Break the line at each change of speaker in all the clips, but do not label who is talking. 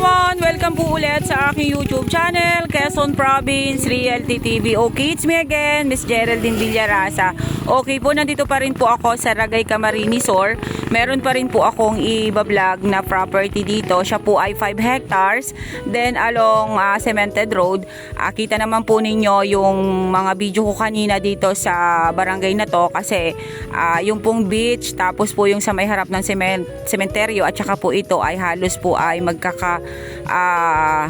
everyone! Welcome po ulit sa aking YouTube channel, Quezon Province Realty TV. Okay, it's me again, Miss Geraldine Villarasa. Okay po, nandito pa rin po ako sa Ragay Camarines Sur. Meron pa rin po akong i-vlog na property dito. Siya po ay 5 hectares. Then along Cemented Road. Kita naman po ninyo yung mga video ko kanina dito sa barangay na to. Kasi yung pong beach, tapos po yung sa may harap ng sementeryo at saka po ito ay halos po ay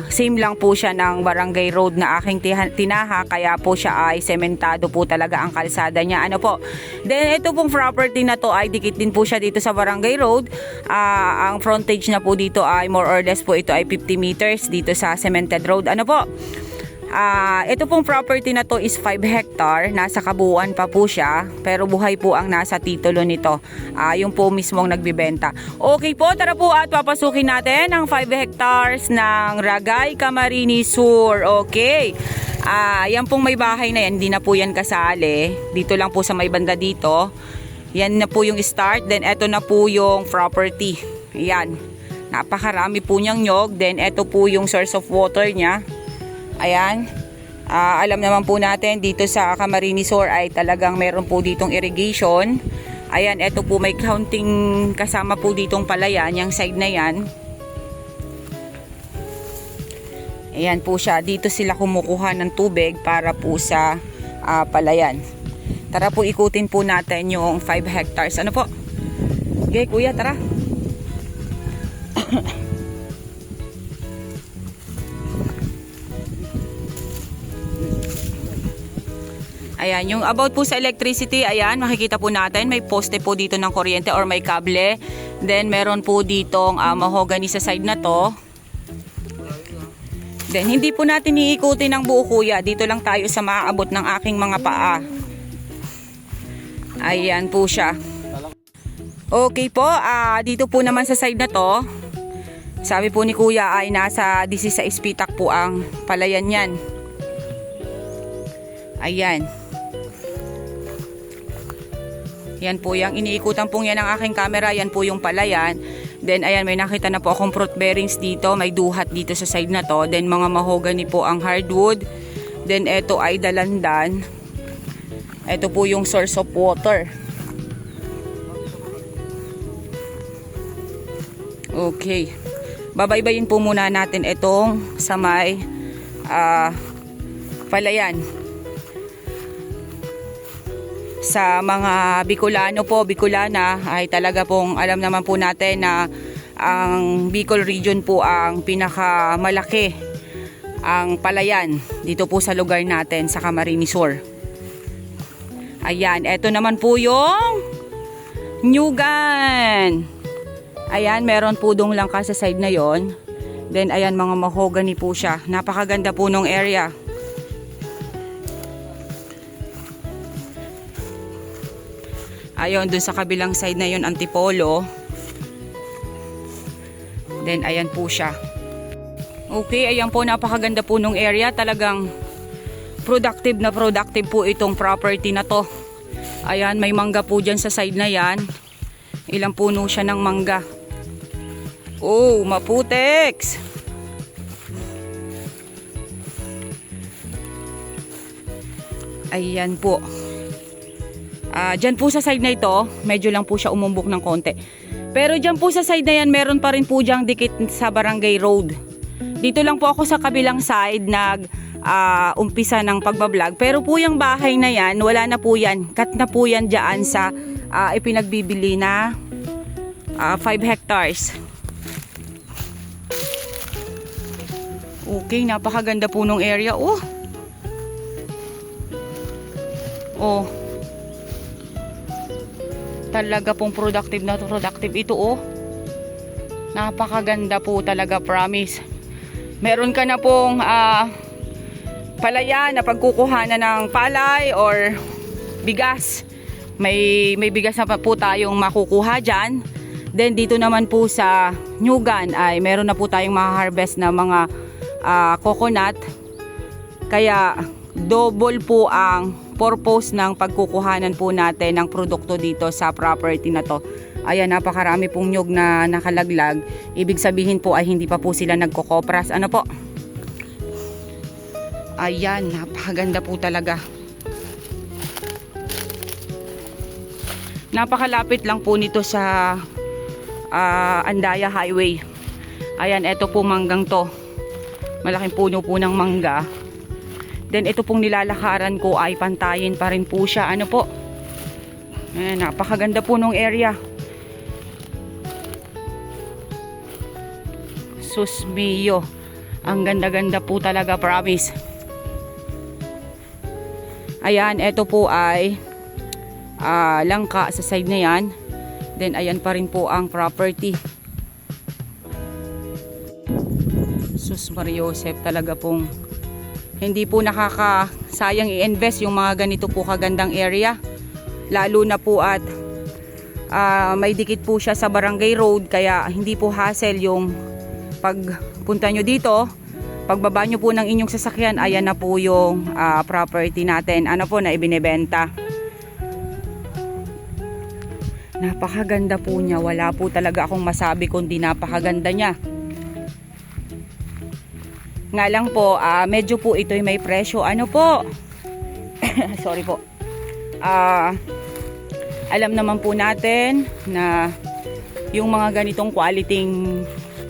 same lang po siya ng barangay road na aking tinaha, kaya po siya ay sementado po talaga ang kalsada niya. Ano po? Then ito pong property na to ay dikit din po siya dito sa barangay road. Ang frontage na po dito ay more or less po ito ay 50 meters dito sa cemented road. Ano po? Ito pong property na to is 5 hectare. Nasa kabuuan pa po siya. Pero buhay po ang nasa titulo nito. Yung po mismong nagbibenta. Okay po, tara po at papasukin natin ang 5 hectares ng Ragay Camarines Sur. Okay. Yan pong may bahay na yan. Hindi na po yan kasali. Dito lang po sa may banda dito. Yan na po yung start. Then ito na po yung property. Yan. Napakarami po niyang nyog. Then ito po yung source of water niya. Ayan, alam naman po natin dito sa Camarines Sur ay talagang meron po ditong irrigation. Ayan, eto po may counting kasama po ditong palayan, yung side na yan. Ayan po siya, dito sila kumukuha ng tubig para po sa palayan. Tara po ikutin po natin yung 5 hectares. Ano po? Okay kuya, tara. Ayan, yung about po sa electricity, ayan, makikita po natin, may poste po dito ng kuryente or may kable. Then, meron po ditong mahogany sa side na to. Then, hindi po natin iikutin ng buo kuya. Dito lang tayo sa maaabot ng aking mga paa. Ayan po siya. Okay po, dito po naman sa side na to, sabi po ni kuya ay nasa 16 pitak po ang palayan yan. Ayan. Yan po yung iniikutan pong yan ng aking camera. Yan po yung palayan. Then ayan, may nakita na po akong fruit bearings dito. May duhat dito sa side na to. Then mga mahogany po ang hardwood. Then ito ay dalandan. Ito po yung source of water. Okay. Babaybayin po muna natin itong sa may palayan. Sa mga Bicolano po, Bicolana ay talaga pong alam naman po natin na ang Bicol region po ang pinakamalaki ang palayan dito po sa lugar natin sa Camarines Sur. Ayan, eto naman po yung Nyugan. Ayan, meron po dong langka sa side na yon. Then ayan, mga mahogany po siya. Napakaganda po nung area. Ayun, dun sa kabilang side na yun, Antipolo. Then, ayan po siya. Okay, ayan po, napakaganda po nung area. Talagang productive na productive po itong property na to. Ayan, may mangga po dyan sa side na yan. Ilang puno siya ng mangga. Oh, maputex! Ayan po. Dyan po sa side na ito, medyo lang po siya umumbok ng konti. Pero dyan po sa side na yan, meron pa rin po dyang dikit sa barangay road. Dito lang po ako sa kabilang side umpisa ng pagbablog. Pero po yung bahay na yan, wala na po yan. Cut na po yan dyan sa ipinagbibili na 5 hectares. Okay, napakaganda po nung area. Oh. Talaga pong productive na productive ito oh. Napakaganda po talaga, promise. Meron ka na pong palayan na pagkukuhanan ng palay or bigas. May bigas na po tayong makukuha dyan. Then dito naman po sa Nyugan ay meron na po tayong ma-harvest na mga coconut. Kaya double po ang purpose ng pagkukuhanan po natin ng produkto dito sa property na to. Ayan, napakarami pong nyog na nakalaglag. Ibig sabihin po ay hindi pa po sila nagkokopras. Ano po? Ayan, napakaganda po talaga. Napakalapit lang po nito sa Andaya Highway. Ayan, eto po manggang to. Malaking puno po ng mangga. Then ito pong nilalakaran ko ay pantayin pa rin po siya. Ano po? Ayan, napakaganda po nung area. Sus mio. Ang ganda-ganda po talaga, promise. Ayan, ito po ay langka sa side na yan. Then ayan pa rin po ang property. Sus Mariosep, talaga pong hindi po nakakasayang i-invest yung mga ganito po kagandang area. Lalo na po at may dikit po siya sa barangay road, kaya hindi po hassle yung pagpunta nyo dito. Pagbaba nyo po ng inyong sasakyan, ayan na po yung property natin. Ano po na ibinebenta. Napakaganda po niya. Wala po talaga akong masabi kundi napakaganda niya. Nga lang po, medyo po ito'y may presyo. Ano po? Sorry po. Alam naman po natin na yung mga ganitong quality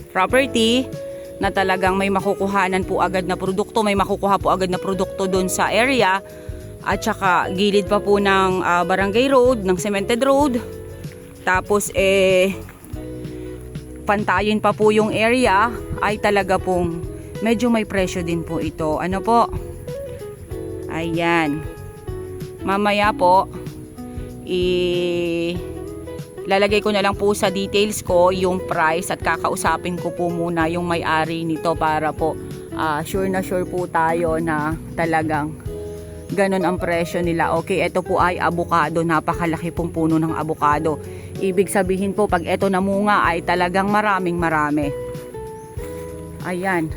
property na talagang may makukuhanan po agad na produkto, may makukuha po agad na produkto doon sa area, at saka gilid pa po ng barangay road, ng cemented road. Tapos pantayin pa po yung area, ay talaga pong medyo may presyo din po ito. Ano po? Ayan. Mamaya po lalagay ko na lang po sa details ko yung price at kakausapin ko po muna yung may-ari nito para po sure na sure po tayo na talagang ganun ang presyo nila. Okay, ito po ay avocado. Napakalaki pong puno ng avocado. Ibig sabihin po pag ito namunga ay talagang marami. Ayan.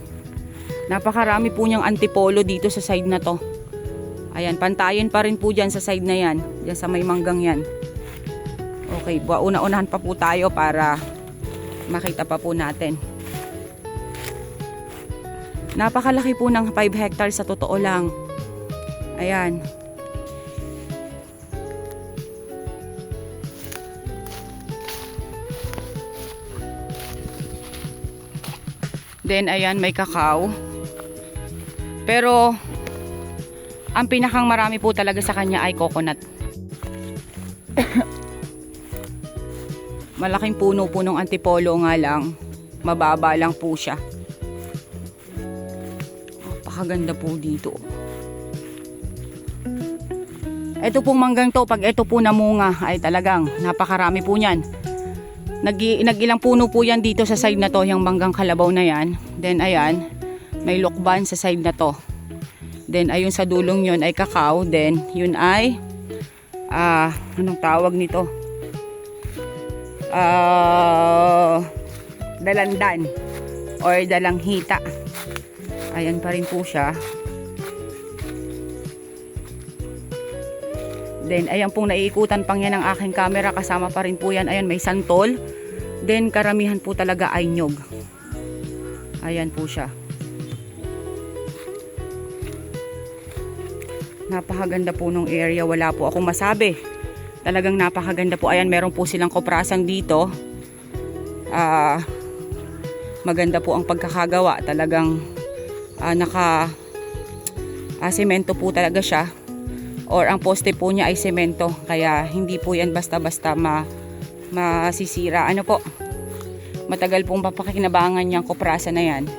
Napakarami po niyang antipolo dito sa side na to. Ayan, pantayin pa rin po dyan sa side na yan. Dyan sa may manggang yan. Okay, una-unahan pa po tayo para makita pa po natin. Napakalaki po ng 5 hectares sa totoo lang. Ayan. Then ayan, may kakao. Pero ang pinakang marami po talaga sa kanya ay coconut. Malaking puno po ng antipolo, nga lang mababa lang po siya. Napakaganda po dito. Ito pong manggang to, pag ito po namunga ay talagang napakarami po niyan. Nag-ilang puno po yan dito sa side na to, yung manggang kalabaw na yan. Then ayan, may lokban sa side na to. Then ayun sa dulong yun ay kakao. Then yun ay anong tawag nito? Dalandan or dalanghita. Ayan pa rin po siya. Then ayan pong naiikutan pang yan ng aking camera, kasama pa rin po yan. Ayan, may santol. Then karamihan po talaga ay nyog. Ayan po siya. Napakaganda po nung area, wala po akong masabi. Talagang napakaganda po. Ayan, meron po silang koprasan dito. Maganda po ang pagkakagawa. Talagang semento po talaga siya. Or ang poste po niya ay semento. Kaya hindi po yan basta-basta masisira. Ano po? Matagal pong papakinabangan niyang koprasan na yan.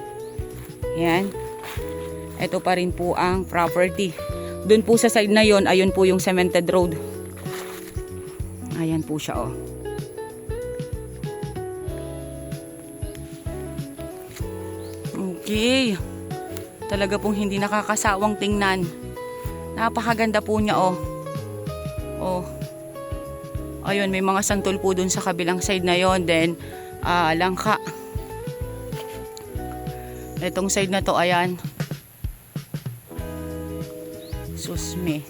Yan. Ito pa rin po ang property. Doon po sa side na yon, ayun po yung cemented road. Ayan po siya, oh. Okay. Talaga pong hindi nakakasawang tingnan. Napakaganda po niya, oh. Oh. Ayun, may mga santol po dun sa kabilang side na yon. Then, langka. Itong side na to, ayan. Susme.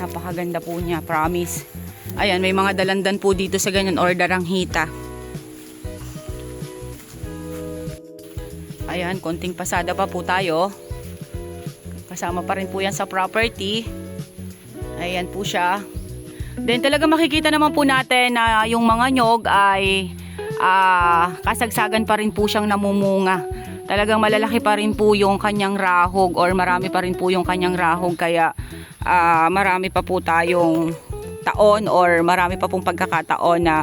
Napakaganda po niya, promise. Ayan, may mga dalandan po dito sa ganyan or daranghita. Ayan, konting pasada pa po tayo. Kasama pa rin po yan sa property. Ayan po siya. Then talaga makikita naman po natin na yung mga nyog ay kasagsagan pa rin po siyang namumunga. Talagang malalaki pa rin po yung kanyang rahog or marami pa rin po yung kanyang rahog. Kaya marami pa po tayong taon or marami pa pong pagkakataon na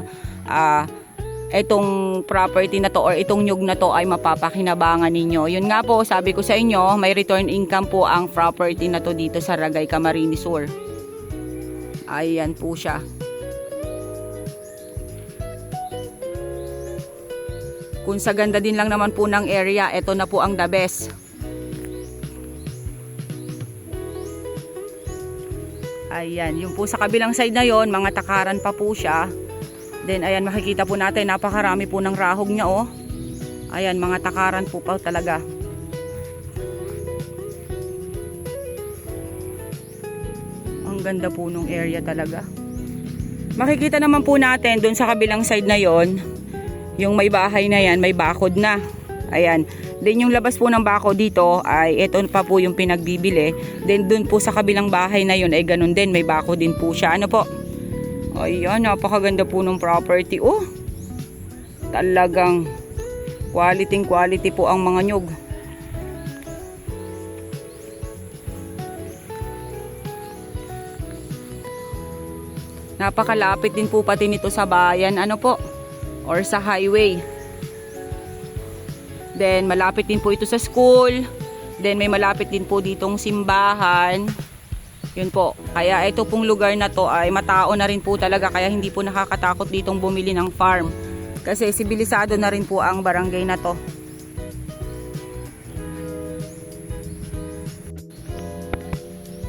itong property na to or itong nyug na to ay mapapakinabangan ninyo. Yun nga po, sabi ko sa inyo, may return income po ang property na to dito sa Ragay, Camarines Sur. Ayan po siya. Kung sa ganda din lang naman po ng area, ito na po ang the best. Ayan, yung po sa kabilang side na yon, mga takaran pa po siya. Then ayan, makikita po natin, napakarami po ng rahog niya, oh. Ayan, mga takaran po pa talaga. Ang ganda po nung area talaga. Makikita naman po natin dun sa kabilang side na yon, yung may bahay na yan, may bakod na. Ayan. Then yung labas po ng bako dito ay ito pa po yung pinagbibili. Then dun po sa kabilang bahay na yon ay ganun din, may bako din po siya. Ano po? Ayan, napakaganda po ng property. Oh, talagang quality po ang mga nyug. Napakalapit din po pati nito sa bayan, ano po, or sa highway. Then malapit din po ito sa school. Then may malapit din po ditong simbahan. Yun po. Kaya ito pong lugar na to ay matao na rin po talaga. Kaya hindi po nakakatakot ditong bumili ng farm. Kasi sibilisado na rin po ang barangay na to.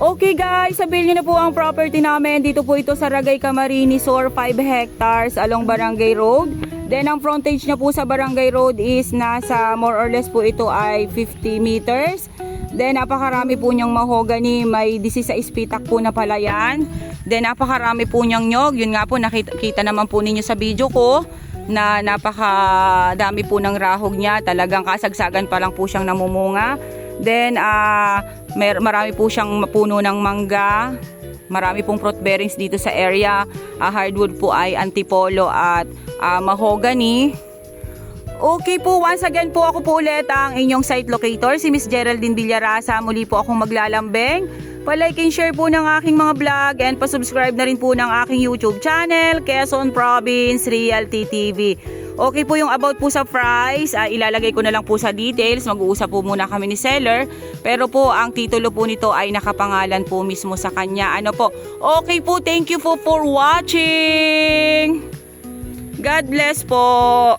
Okay guys, sabihin nyo na po ang property namin. Dito po ito sa Ragay, Camarines Sur, 5 hectares along Barangay Road. Then ang frontage na po sa Barangay Road is nasa more or less po ito ay 50 meters. Then napakarami po niyang mahogany, may 16 pitak po na palayan. Then napakarami po niyang nyog. Yun nga po, nakita naman po ninyo sa video ko na napakadami po ng rahog niya. Talagang kasagsagan pa lang po siyang namumunga. Then marami po siyang puno ng mangga. Marami pong fruit bearings dito sa area. Hardwood po ay antipolo at mahogany. Okay po, once again po ako po ulit ang inyong site locator, si Miss Geraldine Villarasa. Muli po akong maglalambing. Pa-like and share po ng aking mga vlog and pa-subscribe na rin po ng aking YouTube channel, Quezon Province Realty TV. Okay po yung about po sa price, ilalagay ko na lang po sa details. Mag-uusap po muna kami ni seller. Pero po, ang titulo po nito ay nakapangalan po mismo sa kanya. Ano po? Okay po, thank you for watching. God bless po.